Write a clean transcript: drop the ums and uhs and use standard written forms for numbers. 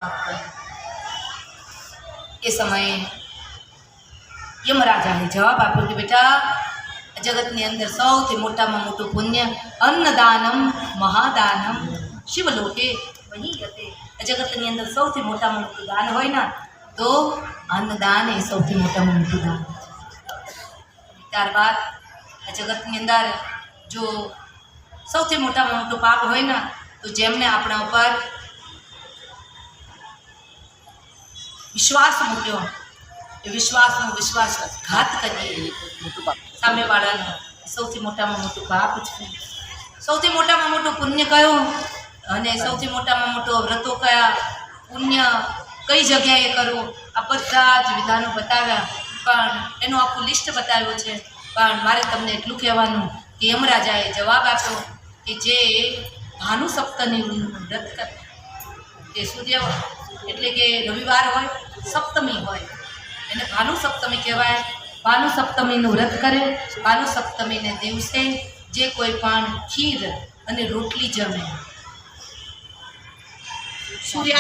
એ સમયે યમરાજાએ જવાબ આપ્યો કે બેટા, જગતની અંદર સૌથી મોટામાં મોટું પુણ્ય અન્નદાનમ મહાદાનમ શિવલોકે વહી યતે. જગતની અંદર સૌથી મોટામાં મોટું દાન હોય ને તો અન્નદાન એ સૌથી મોટામાં મોટું દાન. ત્યારબાદ આ જગતની અંદર જો સૌથી મોટામાં મોટું પાપ હોય ને તો જેમને આપણા ઉપર વિશ્વાસ મૂક્યો એ વિશ્વાસનો વિશ્વાસઘાત કરીએ સામેવાળાનો સૌથી મોટામાં મોટું પાપ છે. સૌથી મોટામાં મોટું પુણ્ય કયું અને સૌથી મોટામાં મોટો વ્રતો કયા, પુણ્ય કઈ જગ્યાએ કરવું, આ બધા જ વિધાનો બતાવ્યા. પણ એનું આખું લિસ્ટ બતાવ્યું છે. પણ મારે તમને એટલું કહેવાનું કે યમરાજાએ જવાબ આપ્યો કે જે ભાનુ સપ્તમીનું વ્રત કરે, તે સૂર્ય એટલે કે રવિવાર હોય, સપ્તમી હોય, એને ભાનુ સપ્તમી કહેવાય. ભાનુ સપ્તમીનું વ્રત કરે, ભાનુ સપ્તમીને દિવસે જે કોઈ પણ ખીર અને રોટલી જમે, સૂર્ય